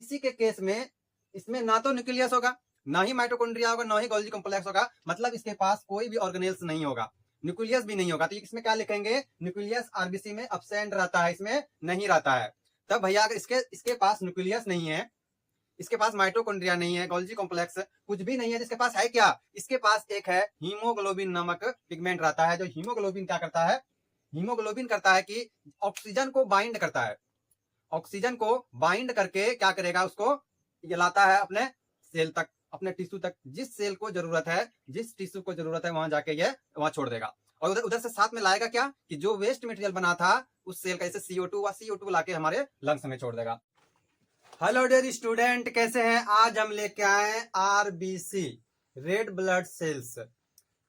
इसी के केस में इसमें ना तो न्यूक्लियस होगा, ना ही माइटोकॉन्ड्रिया होगा, ना ही गोल्गी कॉम्प्लेक्स होगा, मतलब इसके पास कोई भी ऑर्गेनेल्स नहीं होगा, न्यूक्लियस भी नहीं होगा। तो इसमें क्या लिखेंगे, न्यूक्लियस आरबीसी में अब्सेंट रहता है, इसमें नहीं रहता है। तब भैया अगर इसके पास न्यूक्लियस नहीं है, इसके पास माइटोकॉन्ड्रिया नहीं है, गोल्जी कॉम्प्लेक्स कुछ भी नहीं है, जिसके पास है क्या, इसके पास एक है हीमोग्लोबिन नामक पिगमेंट रहता है। जो हीमोग्लोबिन क्या करता है, हीमोग्लोबिन करता है कि ऑक्सीजन को बाइंड करता है, ऑक्सीजन को बाइंड करके क्या करेगा, उसको ये लाता है अपने सेल तक, अपने टिश्यू तक। जिस सेल को जरूरत है, जिस टिश्यू को जरूरत है, वहां जाके ये वहां छोड़ देगा। और उधर उधर से साथ में लाएगा क्या, कि जो वेस्ट मटेरियल बना था उस सेल का, जैसे CO2 व CO2 लाके हमारे लंग्स में छोड़ देगा। हेलो डियर स्टूडेंट, कैसे हैं? आज हम लेके आए आरबीसी, रेड ब्लड सेल्स।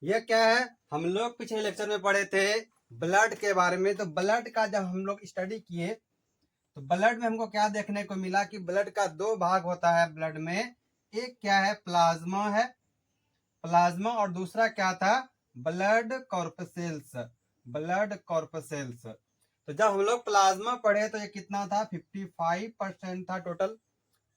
ये क्या है, हम लोग पिछले लेक्चर में पढ़े थे ब्लड के बारे में। तो ब्लड का जब हम लोग स्टडी किए तो ब्लड में हमको क्या देखने को मिला कि ब्लड का दो भाग होता है ब्लड में। एक क्या है, प्लाज्मा है, प्लाज्मा, और दूसरा क्या था, ब्लड कॉर्पसेल्स, ब्लड कॉर्पसेल्स। तो जब हम लोग प्लाज्मा पढ़े तो ये कितना था, 55% था टोटल,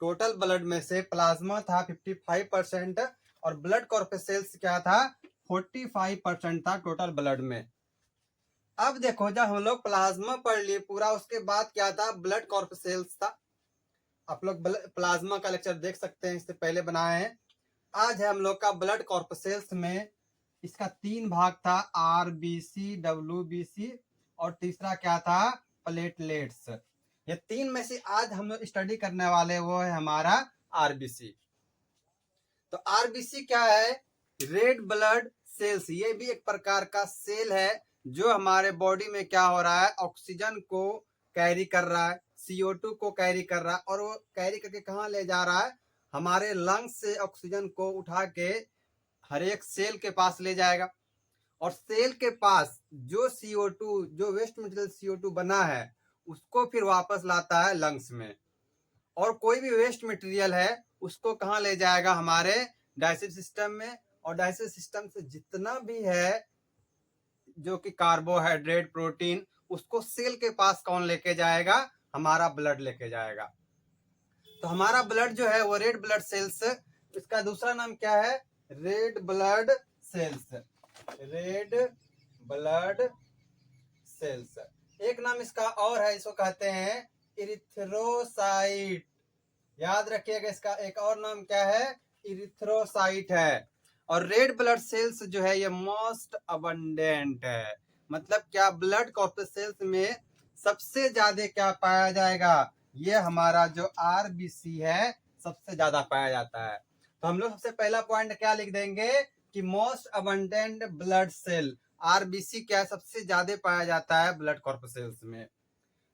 टोटल ब्लड में से प्लाज्मा था 55% और ब्लड कॉर्पसेल्स क्या था, 45% था टोटल ब्लड में। अब देखो, जब हम लोग प्लाज्मा पढ़ लिए पूरा, उसके बाद क्या था, ब्लड कॉर्पसेल्स था। आप लोग प्लाज्मा का लेक्चर देख सकते हैं, इससे पहले बनाए हैं। आज है हम लोग का ब्लड कॉर्पसेल्स में, इसका 3 भाग था, आरबीसी, डब्ल्यूबीसी और तीसरा क्या था, प्लेटलेट्स। ये 3 में से आज हम लोग स्टडी करने वाले वो है हमारा आरबीसी। तो आरबीसी क्या है, रेड ब्लड सेल्स। ये भी एक प्रकार का सेल है जो हमारे बॉडी में क्या हो रहा है, ऑक्सीजन को कैरी कर रहा है, CO2 को कैरी कर रहा है, और वो कैरी करके कहाँ ले जा रहा है, हमारे लंग्स से ऑक्सीजन को उठा के हर एक सेल के पास ले जाएगा। और सेल के पास जो CO2, जो वेस्ट मटेरियल CO2 बना है, उसको फिर वापस लाता है लंग्स में। और कोई भी वेस्ट मटेरियल है उसको कहाँ ले जाएगा, हमारे डाइजेस्टिव सिस्टम में। और डाइजेस्टिव सिस्टम से जितना भी है जो कि कार्बोहाइड्रेट, प्रोटीन, उसको सेल के पास कौन लेके जाएगा, हमारा ब्लड लेके जाएगा। तो हमारा ब्लड जो है वो रेड ब्लड सेल्स, इसका दूसरा नाम क्या है, red blood cells, red blood cells. एक नाम इसका और है, इसको कहते हैं इरिथ्रोसाइट। याद रखिएगा, इसका एक और नाम क्या है, इरिथ्रोसाइट है। और रेड ब्लड सेल्स जो है ये मोस्ट अबंडेंट है, मतलब क्या, ब्लड कॉर्पसेल्स में सबसे ज्यादा क्या पाया जाएगा, ये हमारा जो आरबीसी है सबसे ज्यादा पाया जाता है। तो हम लोग सबसे पहला पॉइंट क्या लिख देंगे कि most abundant blood cell, RBC क्या है, सबसे ज्यादा पाया जाता है ब्लड कॉर्पसेल्स में।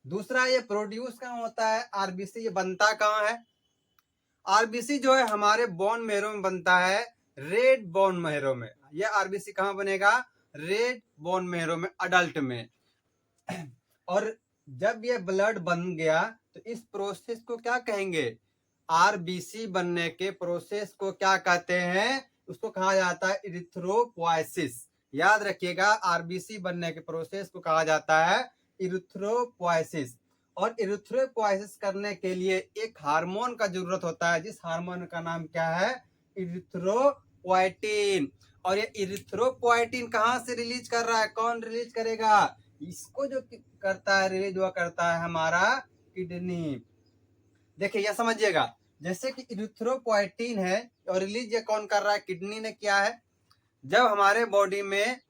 दूसरा, ये प्रोड्यूस कहाँ होता है आरबीसी, ये बनता कहाँ है, आरबीसी जो है हमारे बोन मेरो में बनता है, रेड बोन मेरो में। ये आरबीसी कहाँ बनेगा, रेड बोन मेरो में, अडल्ट में। और जब ये ब्लड बन गया तो इस प्रोसेस को क्या कहेंगे, आरबीसी बनने के प्रोसेस को क्या कहते हैं, उसको कहा जाता है इरिथ्रोपोइसिस। याद रखिएगा, आरबीसी बनने के प्रोसेस को कहा जाता है इरिथ्रोपोइसिस। और इरिथ्रोपोइसिस करने के लिए एक हार्मोन का जरूरत होता है, जिस हार्मोन का नाम क्या है, इरिथ्रोपोइटिन। और ये इरिथ्रोपोइटिन कहाँ से रिलीज कर रहा है, कौन रिलीज करेगा, इसको जो करता है रिलीज, वो करता है हमारा किडनी। देखिए यह समझिएगा, जैसे कि इरिथ्रोपोइटिन है और रिलीज ये कौन कर रहा है, किडनी ने किया है। जब हमारे बॉडी में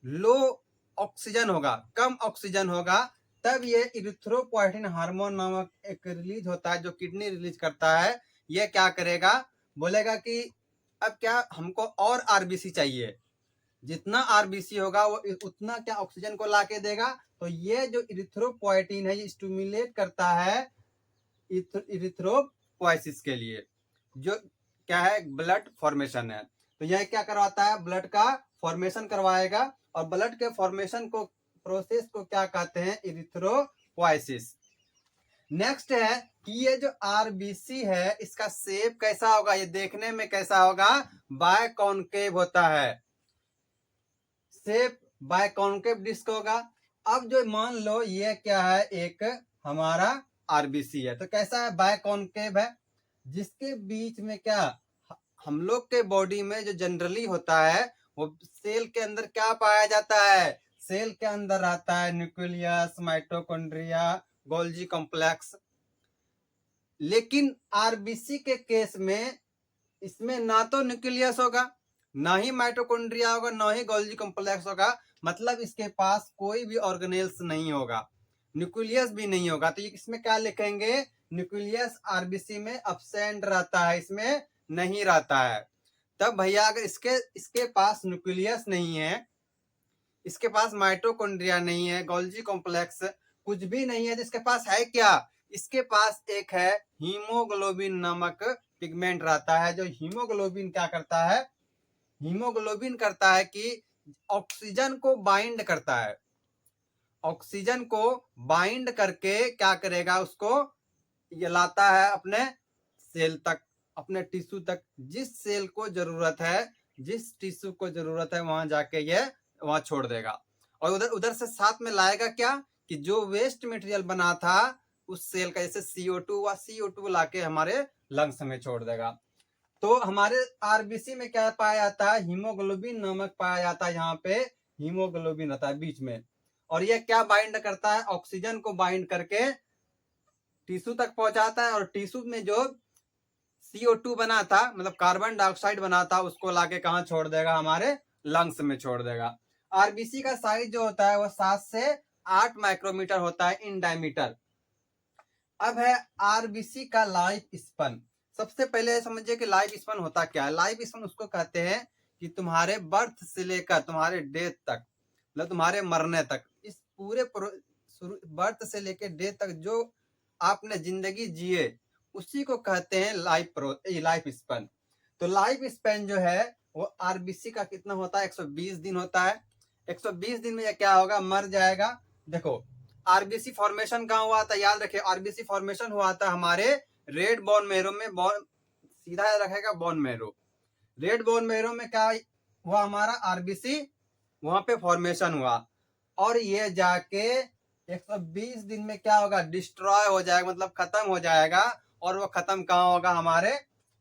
लो ऑक्सीजन होगा, कम ऑक्सीजन होगा, तब ये इरिथ्रोपोइटिन हार्मोन नामक एक रिलीज होता है जो किडनी रिलीज करता है। ये क्या करेगा, बोलेगा कि अब क्या, हमको और आरबीसी चाहिए, जितना आरबीसी होगा वो उतना क्या ऑक्सीजन को लाके देगा। तो ये जो इरिथ्रोपोइटिन है ये स्टिमुलेट करता है इरिथ्रोपोइसिस के लिए, जो क्या है, ब्लड फॉर्मेशन है। तो यह क्या करवाता है, ब्लड का फॉर्मेशन करवाएगा। और ब्लड के फॉर्मेशन को, प्रोसेस को क्या कहते हैं, इरिथ्रोपोइसिस। नेक्स्ट है कि ये जो आरबीसी है इसका शेप कैसा होगा, ये देखने में कैसा होगा, बायकॉन्केव होता है, शेप बायकॉन्केव डिस्क होगा। अब जो मान लो ये क्या है, एक हमारा आरबीसी है। तो कैसा है, बायकॉन्केव है, जिसके बीच में क्या, हम लोग के बॉडी में जो जनरली होता है वो सेल के अंदर क्या पाया जाता है, सेल के अंदर रहता है न्यूक्लियस, माइटोकॉन्ड्रिया, गोल्जी कॉम्प्लेक्स। लेकिन आरबीसी के केस में इसमें ना तो न्यूक्लियस होगा, ना ही माइटोकॉन्ड्रिया होगा, ना ही गोल्जी कॉम्प्लेक्स होगा, मतलब इसके पास कोई भी ऑर्गेनेल्स नहीं होगा, न्यूक्लियस भी नहीं होगा। तो इसमें क्या लिखेंगे, न्यूक्लियस आरबीसी में अब्सेंट रहता है, इसमें नहीं रहता है। तब भैया अगर इसके पास न्यूक्लियस नहीं है, इसके पास माइटोकॉन्ड्रिया नहीं है, गोल्जी कॉम्प्लेक्स कुछ भी नहीं है, तो इसके पास है क्या, इसके पास एक है हीमोग्लोबिन नामक पिगमेंट रहता है। जो हीमोग्लोबिन क्या करता है, हीमोग्लोबिन करता है कि ऑक्सीजन को बाइंड करता है, ऑक्सीजन को बाइंड करके क्या करेगा, उसको ये लाता है अपने सेल तक, अपने टिश्यू तक, जिस सेल को जरूरत है, जिस टिश्यू को जरूरत है वहां जाके ये वहां छोड़ देगा। और उधर उधर से साथ में लाएगा क्या, कि जो वेस्ट मटेरियल बना था उस सेल का, जैसे CO2 व CO2 लाके हमारे लंग्स में छोड़ देगा। तो हमारे आरबीसी में क्या पाया जाता है, हीमोग्लोबिन नामक पाया जाता है, यहाँ पे हीमोग्लोबिन रहता है बीच में, और ये क्या बाइंड करता है, ऑक्सीजन को बाइंड करके टिश्यू तक पहुंचाता है, और टिश्यू में जो CO2 बना था, मतलब कार्बन डाइऑक्साइड बना था, उसको लाके कहाँ छोड़ देगा, हमारे लंग्स में छोड़ देगा। आरबीसी का साइज जो होता है वो 7 से 8 माइक्रोमीटर होता है इन डायमीटर। अब है आरबीसी का लाइफ स्पन। सबसे पहले समझिए कि लाइफ स्पन होता क्या है। लाइफ स्पन उसको कहते हैं कि तुम्हारे बर्थ से लेकर तुम्हारे डेथ तक, मतलब तुम्हारे मरने तक, इस पूरे बर्थ से लेकर डेथ तक जो आपने जिंदगी जिए, उसी को कहते हैं लाइफ स्पन। तो लाइफ स्पैन जो है वो आरबीसी का कितना होता है, 120 दिन होता है। 120 दिन में ये क्या होगा, मर जाएगा। देखो आरबीसी फॉर्मेशन कहाँ हुआ था, याद रखिए, आरबीसी फॉर्मेशन हुआ था हमारे रेड बोन मैरो में। सीधा रखेगा bone marrow, red bone marrow में क्या हुआ, हमारा आरबीसी वहां पे फॉर्मेशन हुआ, और ये जाके 120 दिन में क्या होगा, डिस्ट्रॉय हो जाएगा, मतलब खत्म हो जाएगा। और वो खत्म कहाँ होगा, हमारे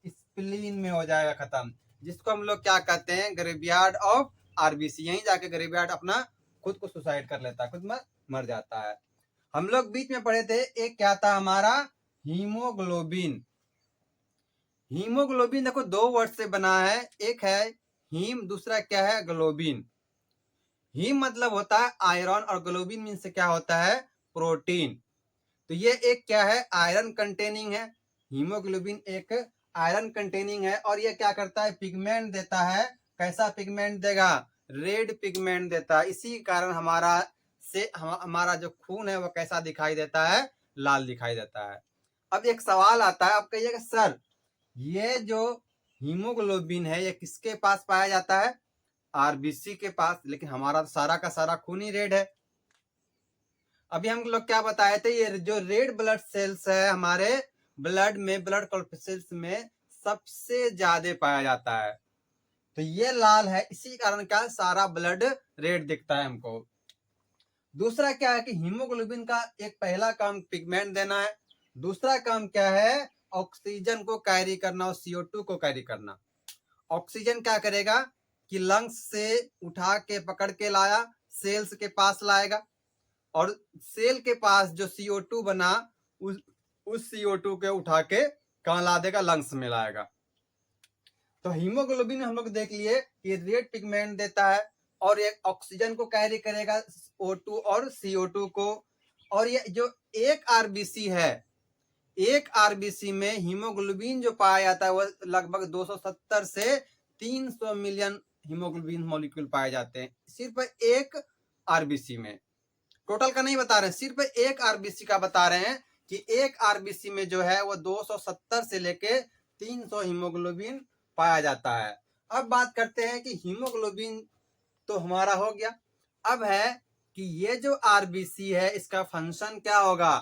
स्प्लीन में हो जाएगा खत्म, जिसको हम लोग क्या कहते हैं, ग्रेवयार्ड ऑफ आरबीसी। यहीं जाके ग्रेवयार्ड अपना खुद को सुसाइड कर लेता है, खुद मर जाता है। हम लोग बीच में पढ़े थे, एक क्या था हमारा, हीमोग्लोबिन। हीमोग्लोबिन देखो 2 वर्ड से बना है, एक है हीम, दूसरा क्या है, ग्लोबिन। हीम मतलब होता है आयरन, और ग्लोबिन मीन से क्या होता है, प्रोटीन। तो ये एक क्या है, आयरन कंटेनिंग है, हीमोग्लोबिन एक आयरन कंटेनिंग है, और ये क्या करता है, पिगमेंट देता है। कैसा पिगमेंट देगा, रेड पिगमेंट देता है। इसी कारण हमारा जो खून है वो कैसा दिखाई देता है, लाल दिखाई देता है। अब एक सवाल आता है, आप कहिएगा सर ये जो हीमोग्लोबिन है ये किसके पास पाया जाता है, आरबीसी के पास, लेकिन हमारा तो सारा का सारा खून ही रेड है। अभी हम लोग क्या बताए थे, ये जो रेड ब्लड सेल्स है हमारे ब्लड में, ब्लड कॉर्पसेल्स में सबसे ज्यादा पाया जाता है। तो ये लाल है, इसी कारण क्या सारा ब्लड रेड दिखता है हमको। दूसरा क्या है कि हीमोग्लोबिन का एक पहला काम पिगमेंट देना है, दूसरा काम क्या है, ऑक्सीजन को कैरी करना और CO2 को कैरी करना। ऑक्सीजन क्या करेगा कि लंग्स से उठा के पकड़ के लाया, सेल्स के पास लाएगा, और सेल के पास जो CO2 बना उस CO2 के उठा के कहाँ ला देगा, लंग्स में लाएगा। तो हीमोग्लोबिन हम लोग देख लिए कि रेड पिगमेंट देता है, और एक ऑक्सीजन को कैरी करेगा, O2 और CO2 को। और ये जो एक आरबीसी है, एक आरबीसी में हीमोग्लोबिन जो पाया जाता है वो लगभग 270 से 300 मिलियन हीमोग्लोबिन मॉलिक्यूल पाए जाते हैं सिर्फ एक आरबीसी में। टोटल का नहीं बता रहे हैं, सिर्फ एक आरबीसी का बता रहे हैं कि एक आरबीसी में जो है वो 270 से लेके 300 हीमोग्लोबिन पाया जाता है। अब बात करते हैं कि हीमोग्लोबिन तो हमारा हो गया, अब है कि ये जो आरबीसी है इसका फंक्शन क्या होगा।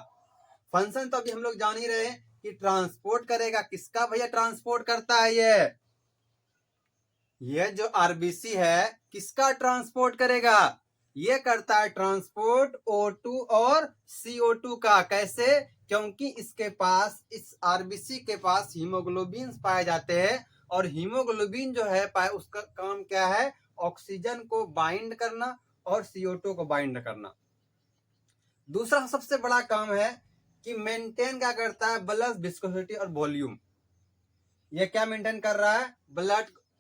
फंक्शन तो अभी हम लोग जान ही रहे हैं कि ट्रांसपोर्ट करेगा, किसका भैया ट्रांसपोर्ट करता है, ये जो आरबीसी है किसका ट्रांसपोर्ट करेगा, ये करता है ट्रांसपोर्ट O2 और CO2 का। कैसे क्योंकि इसके पास, इस आरबीसी के पास हीमोग्लोबिन पाए जाते हैं, और हीमोग्लोबिन जो है उसका काम क्या है, ऑक्सीजन को बाइंड करना और CO2 को बाइंड करना। दूसरा सबसे बड़ा काम है कि मेंटेन क्या करता है, ब्लड विस्कोसिटी और वॉल्यूम। ये क्या मेंटेन कर रहा है,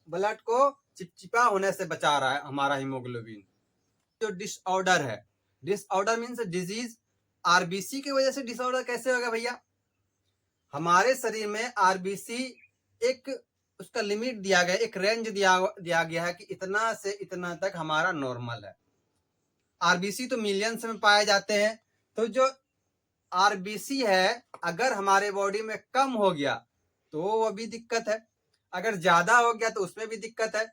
ब्लड को चिपचिपा होने से बचा रहा है हमारा हीमोग्लोबिन। जो डिसऑर्डर है, डिसऑर्डर मीन्स डिजीज, आरबीसी की वजह से डिसऑर्डर कैसे होगा भैया, हमारे शरीर में आरबीसी एक उसका लिमिट दिया गया, एक रेंज दिया गया है कि इतना से इतना तक हमारा नॉर्मल है। आरबीसी तो मिलियंस में पाए जाते हैं, तो जो आरबीसी है अगर हमारे बॉडी में कम हो गया तो वो भी दिक्कत है, अगर ज्यादा हो गया तो उसमें भी दिक्कत है।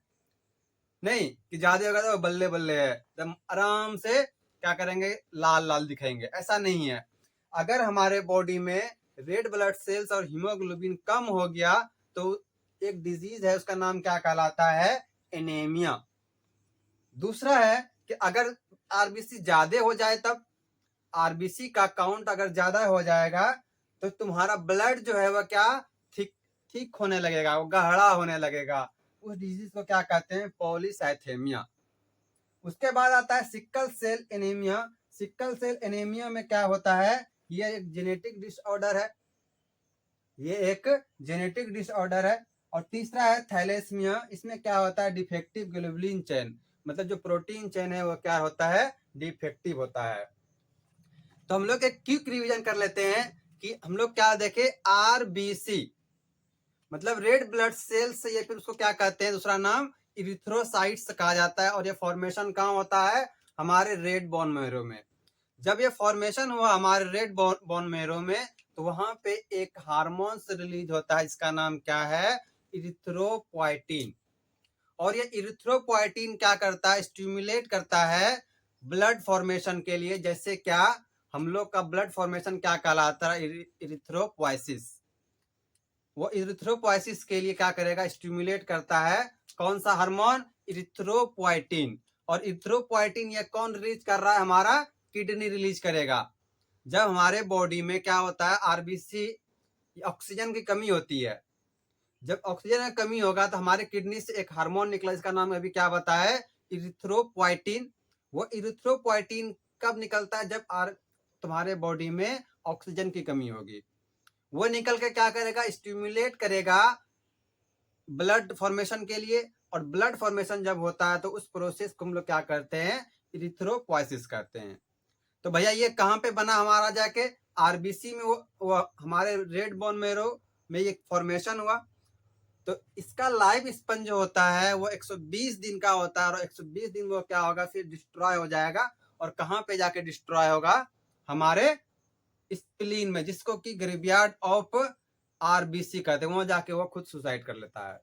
नहीं कि ज्यादा होगा तो बल्ले बल्ले है, एकदम आराम से क्या करेंगे, लाल लाल दिखेंगे, ऐसा नहीं है। अगर हमारे बॉडी में रेड ब्लड सेल्स और हीमोग्लोबिन कम हो गया तो एक डिजीज है, उसका नाम क्या कहलाता है, एनीमिया। दूसरा है कि अगर आरबीसी ज्यादा हो जाए, तब आरबीसी का काउंट अगर ज्यादा हो जाएगा तो तुम्हारा ब्लड जो है वह क्या, ठीक होने लगेगा, वो गाढ़ा होने लगेगा। उस डिजीज को क्या कहते हैं, पॉलीसाइथेमिया। उसके बाद आता है sickle cell anaemia. Sickle cell anaemia में क्या होता है, ये एक जेनेटिक डिसऑर्डर है, ये एक जेनेटिक डिसऑर्डर है। और तीसरा है थैलेसीमिया। इसमें क्या होता है, डिफेक्टिव ग्लोबुलिन चेन, मतलब जो प्रोटीन चेन है वो क्या होता है, डिफेक्टिव होता है। तो हम लोग एक क्विक रिवीजन कर लेते हैं कि हम लोग क्या देखे, आरबीसी मतलब रेड ब्लड सेल्स, ये फिर उसको क्या कहते हैं, दूसरा नाम इरिथ्रोसाइट्स कहा जाता है। और ये फॉर्मेशन कहाँ होता है, हमारे रेड बोन मैरो में। जब ये फॉर्मेशन हुआ हमारे रेड बोन मैरो में, तो वहां पे एक हार्मोन्स रिलीज होता है, इसका नाम क्या है, इरिथ्रोपोइटिन। और ये इरिथ्रोपोइटिन क्या करता है, स्टिमुलेट करता है ब्लड फॉर्मेशन के लिए। जैसे क्या, हम लोग का ब्लड फॉर्मेशन क्या कहलाता है, इरिथ्रोपोइसिस। वो इरिथ्रोपोइसिस के लिए क्या करेगा, स्टिमुलेट करता है कौन सा हार्मोन, इरिथ्रोपोइटिन। और इरिथ्रोपोइटिन ये कौन रिलीज कर रहा है, हमारा किडनी रिलीज करेगा। जब हमारे बॉडी में क्या होता है, आरबीसी ऑक्सीजन की कमी होती है, जब ऑक्सीजन की कमी होगा तो हमारे किडनी से एक हार्मोन निकला, इसका नाम अभी क्या बताया, इरिथ्रोपोइटिन। वो इरिथ्रोपोइटिन कब निकलता है, जब तुम्हारे बॉडी में ऑक्सीजन की कमी होगी। वो निकल के क्या करेगा, स्टिमुलेट करेगा ब्लड फॉर्मेशन के लिए। और ब्लड फॉर्मेशन जब होता है तो उस प्रोसेस को हम लोग क्या करते हैं, इरिथ्रोपोइसिस करते हैं। तो भैया ये कहाँ पे बना हमारा, जाके आरबीसी में वो हमारे रेड बोन मैरो में ये फॉर्मेशन हुआ। तो इसका लाइफ स्पन जो होता है वो 120 दिन का होता है, और 120 दिन वो क्या होगा, फिर डिस्ट्रॉय हो जाएगा। और कहाँ पे जाके डिस्ट्रॉय होगा, हमारे स्प्लीन में, जिसको कि ग्रेवयार्ड ऑफ आरबीसी कहते हैं, वहां जाके वो खुद सुसाइड कर लेता है।